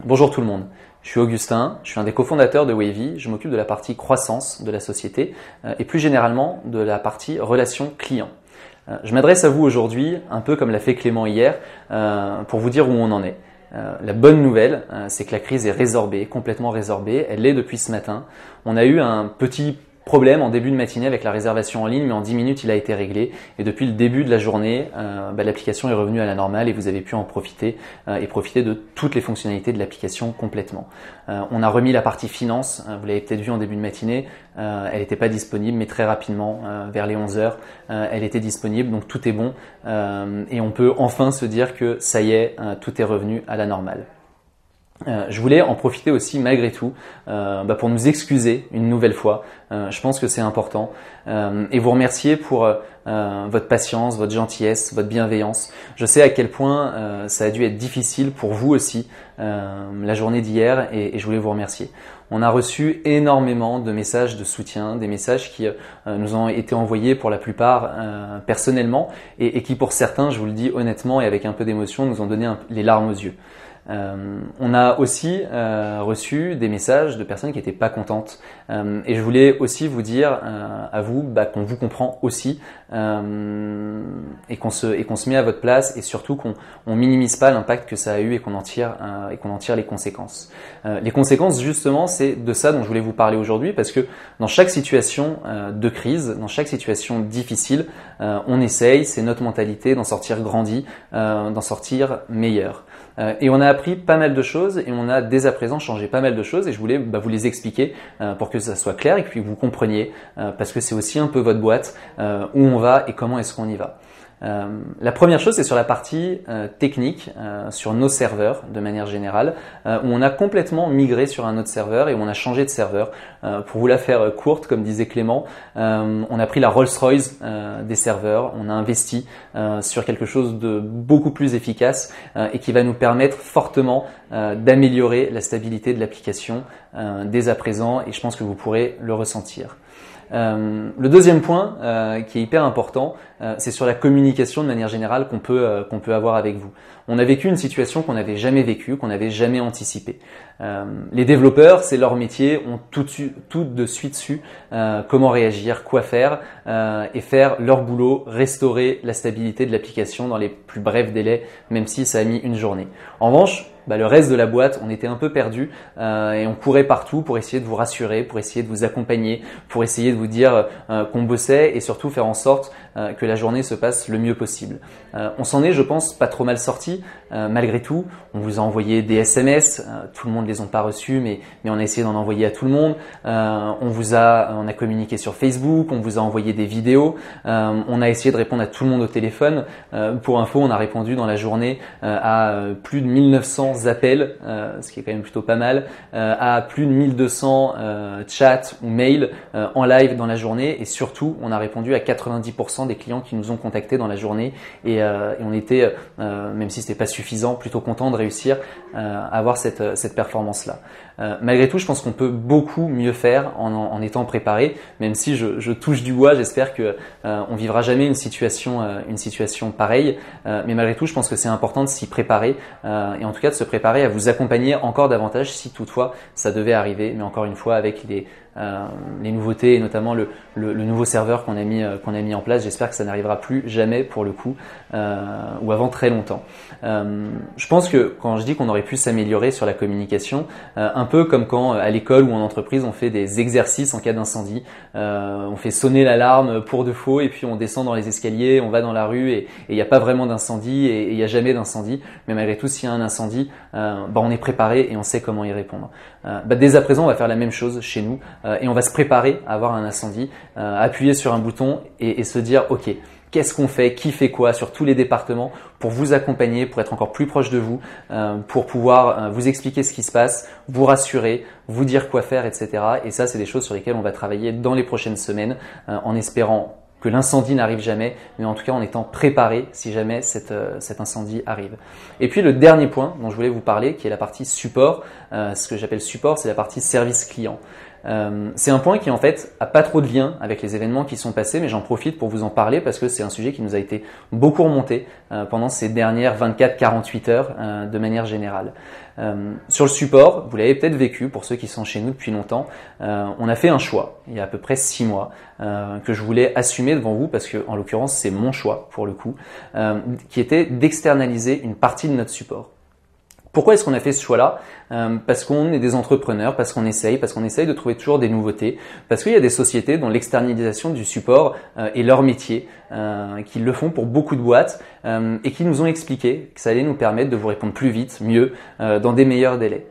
Bonjour tout le monde, je suis Augustin, je suis un des cofondateurs de Wavy, je m'occupe de la partie croissance de la société et plus généralement de la partie relations clients. Je m'adresse à vous aujourd'hui, un peu comme l'a fait Clément hier, pour vous dire où on en est. La bonne nouvelle, c'est que la crise est résorbée, complètement résorbée, elle l'est depuis ce matin. On a eu un petit problème en début de matinée avec la réservation en ligne, mais en 10 minutes il a été réglé et depuis le début de la journée, l'application est revenue à la normale et vous avez pu en profiter et profiter de toutes les fonctionnalités de l'application complètement. On a remis la partie finance, vous l'avez peut-être vu en début de matinée, elle n'était pas disponible mais très rapidement, vers les 11h, elle était disponible, donc tout est bon et on peut enfin se dire que ça y est, tout est revenu à la normale. Je voulais en profiter aussi malgré tout pour nous excuser une nouvelle fois. Je pense que c'est important et vous remercier pour votre patience, votre gentillesse, votre bienveillance. Je sais à quel point ça a dû être difficile pour vous aussi la journée d'hier et je voulais vous remercier. On a reçu énormément de messages de soutien, des messages qui nous ont été envoyés pour la plupart personnellement et qui pour certains, je vous le dis honnêtement et avec un peu d'émotion, nous ont donné les larmes aux yeux. On a aussi reçu des messages de personnes qui n'étaient pas contentes et je voulais aussi vous dire à vous qu'on vous comprend aussi et qu'on se met à votre place et surtout qu'on minimise pas l'impact que ça a eu et qu'on en tire les conséquences. Les conséquences justement c'est de ça dont je voulais vous parler aujourd'hui parce que dans chaque situation de crise, dans chaque situation difficile, on essaye, c'est notre mentalité d'en sortir grandi, d'en sortir meilleur. Et on a appris pas mal de choses et on a dès à présent changé pas mal de choses et je voulais vous les expliquer pour que ça soit clair et que vous compreniez parce que c'est aussi un peu votre boîte où on va et comment est-ce qu'on y va. La première chose, c'est sur la partie technique, sur nos serveurs de manière générale, où on a complètement migré sur un autre serveur et où on a changé de serveur. Pour vous la faire courte, comme disait Clément, on a pris la Rolls-Royce des serveurs, on a investi sur quelque chose de beaucoup plus efficace et qui va nous permettre fortement d'améliorer la stabilité de l'application dès à présent et je pense que vous pourrez le ressentir. Le deuxième point qui est hyper important, c'est sur la communication de manière générale qu'on peut avoir avec vous. On a vécu une situation qu'on n'avait jamais vécue, qu'on n'avait jamais anticipée. Les développeurs, c'est leur métier, ont tout de suite su comment réagir, quoi faire et faire leur boulot, restaurer la stabilité de l'application dans les plus brefs délais, même si ça a mis une journée. En revanche, le reste de la boîte, on était un peu perdu et on courait partout pour essayer de vous rassurer, pour essayer de vous accompagner, pour essayer de vous dire qu'on bossait et surtout faire en sorte que la journée se passe le mieux possible. On s'en est, je pense, pas trop mal sorti malgré tout. On vous a envoyé des SMS, tout le monde les ont pas reçus, mais on a essayé d'en envoyer à tout le monde. On a communiqué sur Facebook, on vous a envoyé des vidéos, on a essayé de répondre à tout le monde au téléphone. Pour info, on a répondu dans la journée à plus de 1900 appels, ce qui est quand même plutôt pas mal, à plus de 1200 chats ou mails en live dans la journée et surtout on a répondu à 90% des clients qui nous ont contactés dans la journée et on était, même si c'était pas suffisant, plutôt content de réussir à avoir cette performance-là. Malgré tout, je pense qu'on peut beaucoup mieux faire en étant préparé, même si je touche du bois, j'espère que on vivra jamais une situation pareille, mais malgré tout, je pense que c'est important de s'y préparer et en tout cas de se préparer à vous accompagner encore davantage si toutefois ça devait arriver, mais encore une fois avec les nouveautés et notamment le nouveau serveur qu'on a mis en place, j'espère que ça n'arrivera plus jamais pour le coup ou avant très longtemps. Je pense que quand je dis qu'on aurait pu s'améliorer sur la communication, un peu comme quand à l'école ou en entreprise on fait des exercices en cas d'incendie, on fait sonner l'alarme pour de faux et puis on descend dans les escaliers, on va dans la rue et il n'y a pas vraiment d'incendie et il n'y a jamais d'incendie, mais malgré tout s'il y a un incendie, on est préparé et on sait comment y répondre. Dès à présent on va faire la même chose chez nous et on va se préparer à avoir un incendie, appuyer sur un bouton et se dire ok, qu'est-ce qu'on fait, qui fait quoi sur tous les départements pour vous accompagner, pour être encore plus proche de vous, pour pouvoir vous expliquer ce qui se passe, vous rassurer, vous dire quoi faire, etc. Et ça, c'est des choses sur lesquelles on va travailler dans les prochaines semaines en espérant que l'incendie n'arrive jamais, mais en tout cas en étant préparé si jamais cet incendie arrive. Et puis le dernier point dont je voulais vous parler, qui est la partie support, ce que j'appelle support, c'est la partie service client. C'est un point qui en fait a pas trop de lien avec les événements qui sont passés, mais j'en profite pour vous en parler parce que c'est un sujet qui nous a été beaucoup remonté pendant ces dernières 24-48 heures de manière générale. Sur le support, vous l'avez peut-être vécu pour ceux qui sont chez nous depuis longtemps, on a fait un choix il y a à peu près 6 mois que je voulais assumer devant vous parce que en l'occurrence c'est mon choix pour le coup, qui était d'externaliser une partie de notre support. Pourquoi est-ce qu'on a fait ce choix-là? Parce qu'on est des entrepreneurs, parce qu'on essaye de trouver toujours des nouveautés, parce qu'il y a des sociétés dont l'externalisation du support est leur métier, qui le font pour beaucoup de boîtes et qui nous ont expliqué que ça allait nous permettre de vous répondre plus vite, mieux, dans des meilleurs délais.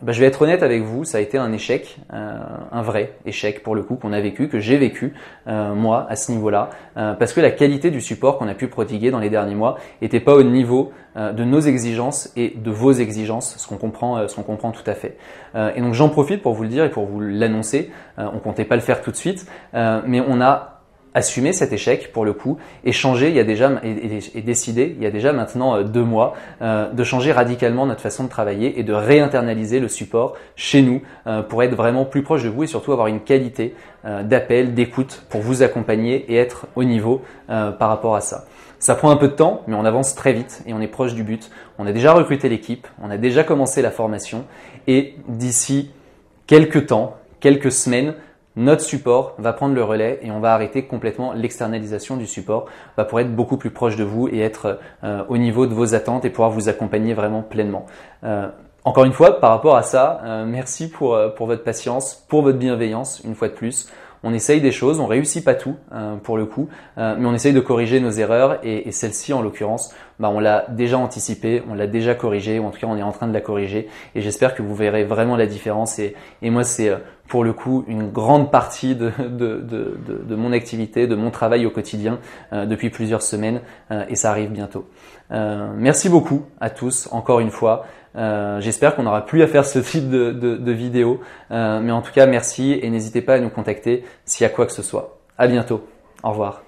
Je vais être honnête avec vous, ça a été un échec, un vrai échec pour le coup qu'on a vécu, que j'ai vécu moi à ce niveau-là, parce que la qualité du support qu'on a pu prodiguer dans les derniers mois n'était pas au niveau de nos exigences et de vos exigences, ce qu'on comprend tout à fait. Et donc j'en profite pour vous le dire et pour vous l'annoncer. On comptait pas le faire tout de suite, mais on a assumer cet échec pour le coup et changer et décider il y a déjà maintenant 2 mois de changer radicalement notre façon de travailler et de réinternaliser le support chez nous pour être vraiment plus proche de vous et surtout avoir une qualité d'appel, d'écoute pour vous accompagner et être au niveau par rapport à ça. Ça prend un peu de temps, mais on avance très vite et on est proche du but. On a déjà recruté l'équipe, on a déjà commencé la formation et d'ici quelques temps, quelques semaines, notre support va prendre le relais et on va arrêter complètement l'externalisation du support pour être beaucoup plus proche de vous et être au niveau de vos attentes et pouvoir vous accompagner vraiment pleinement. Encore une fois, par rapport à ça, merci pour votre patience, pour votre bienveillance, une fois de plus. On essaye des choses, on réussit pas tout pour le coup, mais on essaye de corriger nos erreurs et celle-ci en l'occurrence, on l'a déjà anticipée, on l'a déjà corrigée, ou en tout cas on est en train de la corriger et j'espère que vous verrez vraiment la différence et moi c'est pour le coup une grande partie de mon activité, de mon travail au quotidien depuis plusieurs semaines et ça arrive bientôt. Merci beaucoup à tous encore une fois. J'espère qu'on n'aura plus à faire ce type de vidéo, mais en tout cas merci et n'hésitez pas à nous contacter s'il y a quoi que ce soit. À bientôt, au revoir.